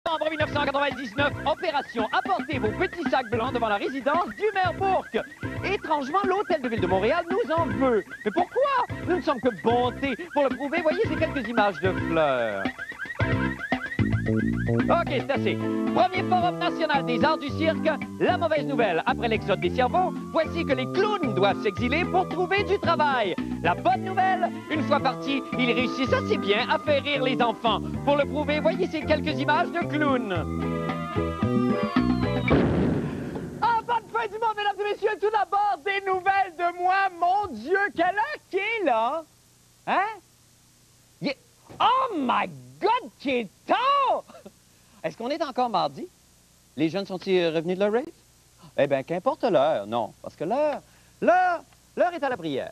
Novembre 1999, opération apportez vos petits sacs blancs devant la résidence du maire Bourque. Étrangement, l'hôtel de ville de Montréal nous en veut. Mais pourquoi? Nous ne sommes que bonté. Pour le prouver, voyez ces quelques images de fleurs. OK, c'est assez. Premier forum national des arts du cirque. La mauvaise nouvelle, après l'exode des cerveaux, voici que les clowns doivent s'exiler pour trouver du travail. La bonne nouvelle, une fois partis, ils réussissent assez bien à faire rire les enfants. Pour le prouver, voyez ces quelques images de clowns. Ah, bonne fin du monde, mesdames et messieurs. Tout d'abord, des nouvelles de moi. Mon Dieu, quelle heure qu'il est, là? Hein? Oh my God, qu'il est tard! Est-ce qu'on est encore mardi? Les jeunes sont-ils revenus de leur rave? Eh bien, qu'importe l'heure, non. Parce que l'heure est à la prière.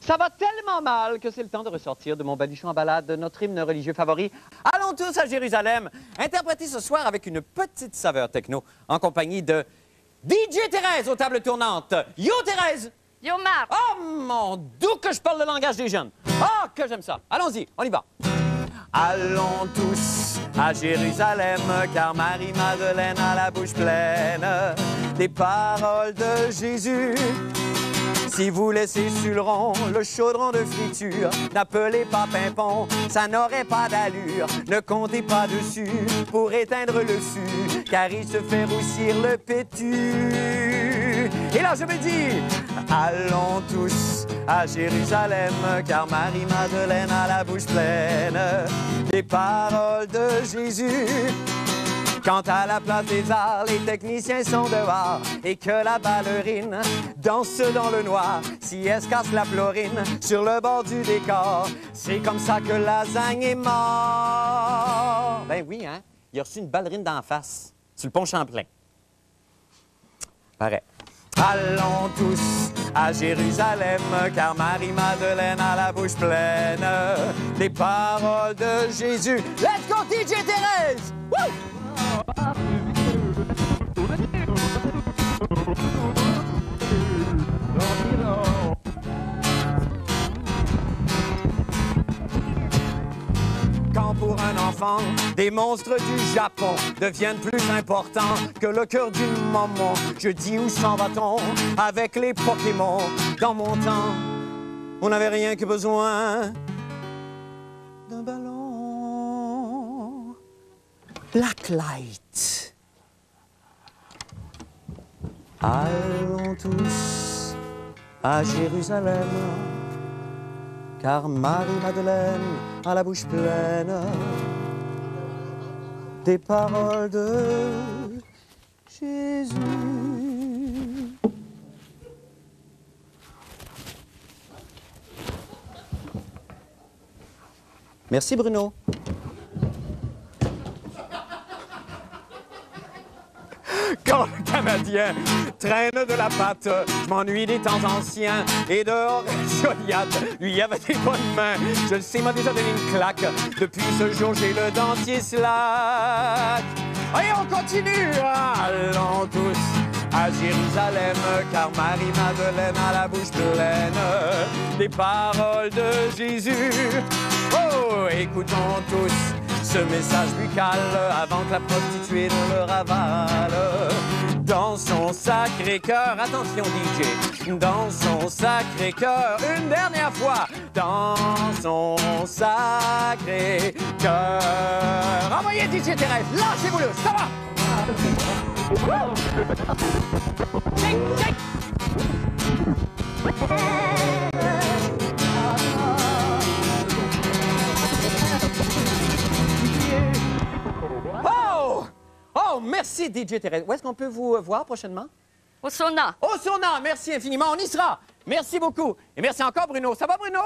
Ça va tellement mal que c'est le temps de ressortir de mon baluchon en balade notre hymne religieux favori. Allons tous à Jérusalem, interprété ce soir avec une petite saveur techno, en compagnie de DJ Thérèse aux tables tournantes. Yo, Thérèse! Yo, Marc! Oh, mon doux que je parle le langage des jeunes. Oh, que j'aime ça. Allons-y, on y va. Allons tous à Jérusalem, car Marie-Madeleine a la bouche pleine des paroles de Jésus. Si vous laissez sur le rond le chaudron de friture, n'appelez pas pimpon, ça n'aurait pas d'allure. Ne comptez pas dessus pour éteindre le fût, car il se fait roussir le pétu. Et là, je me dis, allons tous à Jérusalem, car Marie-Madeleine a la bouche pleine des paroles de Jésus. Quant à la place des arts, les techniciens sont dehors et que la ballerine danse dans le noir. Si elle se casse la florine sur le bord du décor, c'est comme ça que Lasagne est mort. Ben oui, hein? Il a reçu une ballerine d'en face, sur le pont Champlain. Pareil. Allons tous à Jérusalem, car Marie-Madeleine a la bouche pleine des paroles de Jésus. Let's go, DJ Thérèse! Woo! Quand pour un enfant, des monstres du Japon deviennent plus importants que le cœur d'une maman, je dis où s'en va-t-on avec les Pokémon? Dans mon temps, on n'avait rien que besoin d'un ballon. Blacklight. Allons tous à Jérusalem, car Marie-Madeleine a la bouche pleine des paroles de Jésus. Merci, Bruno. Quand le Canadien traîne de la patte, je m'ennuie des temps anciens. Et dehors, Joliette, lui avait des bonnes mains. Je le sais, m'a déjà donné une claque. Depuis ce jour, j'ai le dentier slack. Allez, on continue. Allons tous à Jérusalem, car Marie-Madeleine a la bouche pleine des paroles de Jésus. Oh, écoutons tous ce message buccal avant que la prostituée ne le ravale. Dans son sacré cœur, attention DJ, dans son sacré cœur, une dernière fois, dans son sacré cœur. Envoyez DJ Thérèse, lâchez-vous-le, ça va? Shake, shake. Oh, merci DJ Thérèse. Où est-ce qu'on peut vous voir prochainement? Au sauna. Au sauna, merci infiniment, on y sera. Merci beaucoup. Et merci encore Bruno. Ça va Bruno?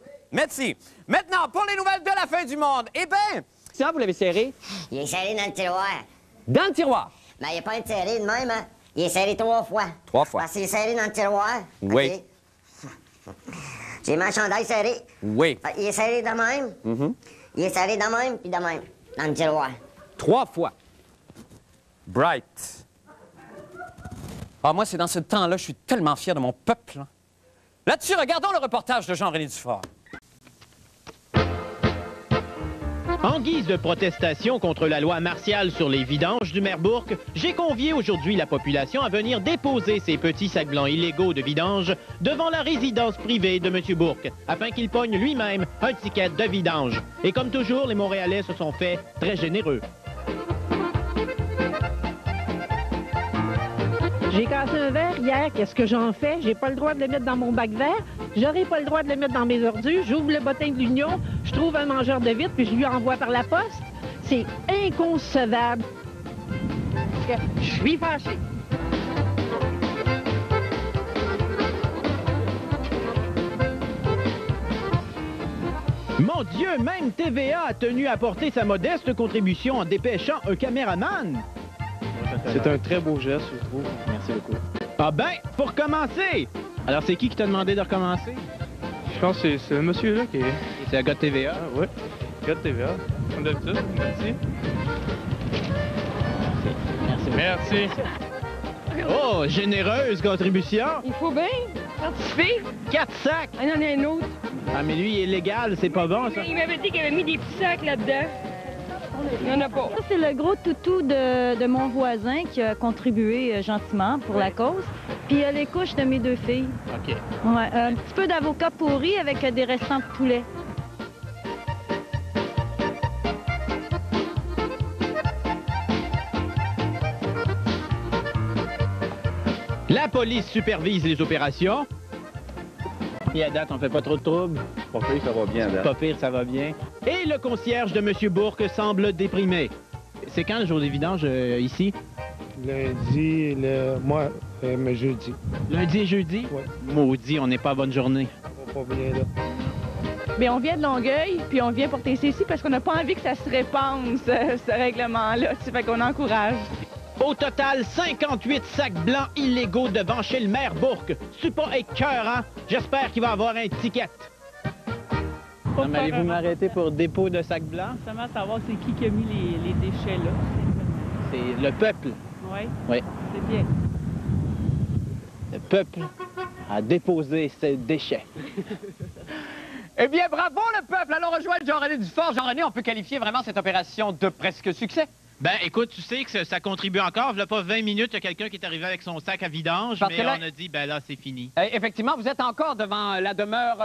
Oui. Merci. Maintenant, pour les nouvelles de la fin du monde, eh bien, ça, vous l'avez serré? Il est serré dans le tiroir. Dans le tiroir? Mais il n'est pas serré de même, hein? Il est serré 3 fois. 3 fois. Parce qu'il est serré dans le tiroir. Oui. Okay. J'ai ma chandail serré. Oui. Il est serré de même. Il est serré de même, puis de même, dans le tiroir. 3 fois. Bright. Ah, moi, c'est dans ce temps-là, je suis tellement fier de mon peuple. Là-dessus, regardons le reportage de Jean-René Dufort. En guise de protestation contre la loi martiale sur les vidanges du maire Bourque, j'ai convié aujourd'hui la population à venir déposer ces petits sacs blancs illégaux de vidange devant la résidence privée de M. Bourque, afin qu'il pogne lui-même un ticket de vidange. Et comme toujours, les Montréalais se sont fait très généreux. J'ai cassé un verre hier, qu'est-ce que j'en fais? J'ai pas le droit de le mettre dans mon bac vert, j'aurai pas le droit de le mettre dans mes ordures, j'ouvre le bottin de l'Union, je trouve un mangeur de vitre, puis je lui envoie par la poste. C'est inconcevable. Je suis fâchée. Mon Dieu, même TVA a tenu à apporter sa modeste contribution en dépêchant un caméraman. C'est un très beau geste, je trouve. Merci beaucoup. Ah ben, pour commencer! Alors, c'est qui t'a demandé de recommencer? Je pense que c'est le monsieur-là qui est... C'est un gars de TVA. Ah, ouais. Gars de TVA. Comme d'habitude. Merci. Merci. Oh, généreuse contribution. Il faut bien participer. 4 sacs. Il y en a un autre. Ah, mais lui, il est légal, c'est pas bon, ça. Il m'avait dit qu'il avait mis des petits sacs là-dedans. Il n'y en a pas. Ça, c'est le gros toutou de mon voisin qui a contribué gentiment pour la cause. Puis il y a les couches de mes 2 filles. OK. Ouais, un petit peu d'avocat pourri avec des restants de poulet. La police supervise les opérations. Et à date, on fait pas trop de troubles. Pas pire, ça va bien, là. Pas pire, ça va bien. Et le concierge de M. Bourque semble déprimé. C'est quand le jour des vidanges ici? Lundi, mais jeudi. Lundi et jeudi? Ouais. Maudit, on n'est pas à bonne journée. Ça va pas bien, là. Bien, on vient de Longueuil, puis on vient porter ça ici parce qu'on n'a pas envie que ça se répande, ce règlement-là. Ça fait qu'on encourage. Au total, 58 sacs blancs illégaux devant chez le maire Bourque. C'est pas écœurant? J'espère qu'il va avoir un ticket. Allez-vous m'arrêter pour dépôt de sacs blancs? Justement, savoir c'est qui a mis les déchets là. C'est le peuple. Oui. Oui. C'est bien. Le peuple a déposé ses déchets. Eh bien, bravo le peuple! Allons rejoindre Jean-René Dufort. Jean-René, on peut qualifier vraiment cette opération de presque succès. Ben, écoute, tu sais que ça contribue encore. Il n'y a pas 20 minutes, il y a quelqu'un qui est arrivé avec son sac à vidange, Parce mais que là- on a dit, ben là, c'est fini. Effectivement, vous êtes encore devant la demeure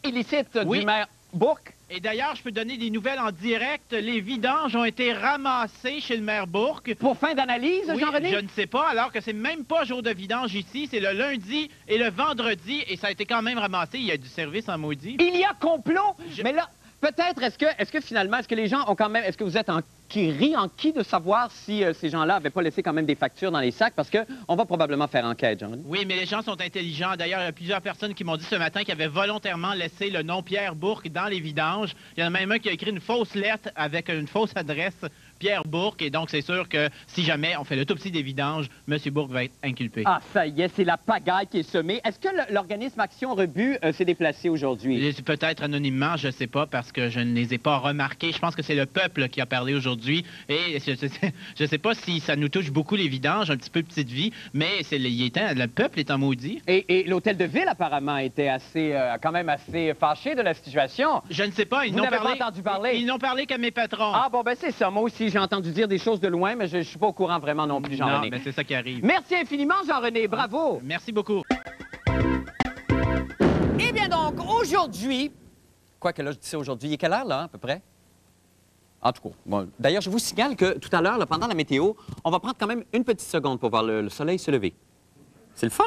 illicite Oui. du maire Bourque. Et d'ailleurs, je peux donner des nouvelles en direct. Les vidanges ont été ramassées chez le maire Bourque. Pour fin d'analyse, Oui, Jean-René? je ne sais pas, alors que c'est même pas jour de vidange ici, c'est le lundi et le vendredi, et ça a été quand même ramassé. Il y a du service en maudit. Il y a complot! Mais là, peut-être, est-ce que finalement, est-ce que les gens ont quand même... Est-ce que vous êtes enquis de savoir si ces gens-là n'avaient pas laissé quand même des factures dans les sacs? Parce qu'on va probablement faire enquête, Jean-René. Oui, mais les gens sont intelligents. D'ailleurs, il y a plusieurs personnes qui m'ont dit ce matin qu'ils avaient volontairement laissé le nom Pierre Bourque dans les vidanges. Il y en a même un qui a écrit une fausse lettre avec une fausse adresse, Pierre Bourque, et donc c'est sûr que si jamais on fait l'autopsie des vidanges, M. Bourque va être inculpé. Ah, ça y est, c'est la pagaille qui est semée. Est-ce que l'organisme Action Rebut s'est déplacé aujourd'hui? Peut-être anonymement, je ne sais pas, parce que je ne les ai pas remarqués. Je pense que c'est le peuple qui a parlé aujourd'hui. Et je ne sais pas si ça nous touche beaucoup, les vidanges, un petit peu petite vie, mais le peuple est en maudit. Et l'hôtel de ville, apparemment, était quand même assez fâché de la situation. Je ne sais pas, Vous n'avez pas entendu parler? Ils n'ont parlé qu'à mes patrons. Ah, bon, ben c'est ça. Moi aussi, j'ai entendu dire des choses de loin, mais je ne suis pas au courant vraiment non plus, Jean-René. Non, mais c'est ça qui arrive. Merci infiniment, Jean-René. Bravo. Merci beaucoup. Eh bien donc, aujourd'hui... Quoique là, je dis ça aujourd'hui. Il est quelle heure, là, à peu près? En tout cas, bon, d'ailleurs, je vous signale que tout à l'heure, là, pendant la météo, on va prendre quand même une petite seconde pour voir le soleil se lever. C'est le fun.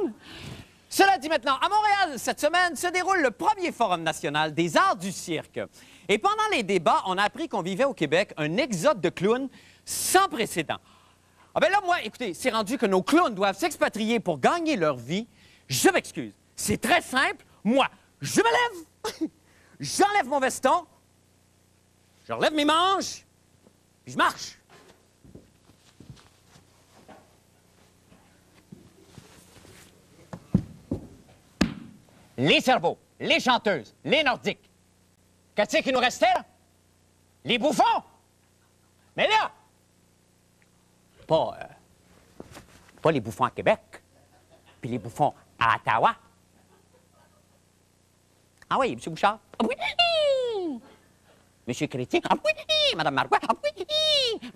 Cela dit maintenant, à Montréal, cette semaine, se déroule le premier Forum national des arts du cirque. Et pendant les débats, on a appris qu'on vivait au Québec un exode de clowns sans précédent. Ah ben là, moi, écoutez, c'est rendu que nos clowns doivent s'expatrier pour gagner leur vie. Je m'excuse. C'est très simple. Moi, je me lève, j'enlève mon veston, je relève mes manches, puis je marche. Les cerveaux, les chanteuses, les nordiques. Qu'est-ce qui nous restait, là? Les bouffons! Mais là, pas les bouffons à Québec, puis les bouffons à Ottawa. Ah oui, M. Bouchard? Ah oui. Monsieur Chrétien, ah oui, Madame Marois, ah oui,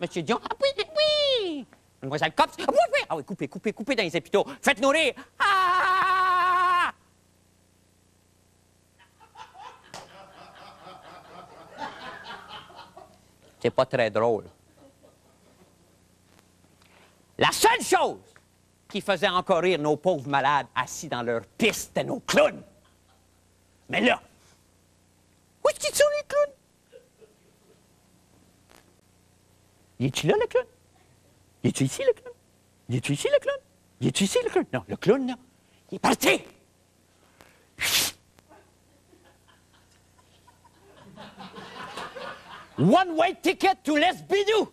Monsieur Dion, ah oui, oui. Mademoiselle Cops, ah oui, oui. Ah oui, coupez dans les hôpitaux. Faites nourrir. Ah! C'est pas très drôle. La seule chose qui faisait encore rire nos pauvres malades assis dans leur piste, c'était nos clowns. Mais là, où est-ce qu'ils sont, les clowns? Y est-tu là, le clown? Y est-tu ici, le clown? Y est-tu ici, le clown? Y est-tu ici, le clown? Non, le clown, là, il est parti! One-way ticket to Lesbidou!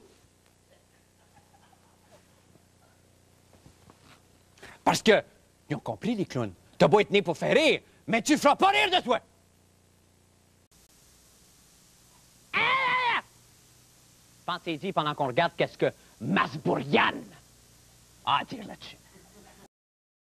Parce que, ils ont compris, les clowns. T'as beau être né pour faire rire, mais tu feras pas rire de toi! Pensez-y pendant qu'on regarde qu'est-ce que Masbourian a à dire là-dessus.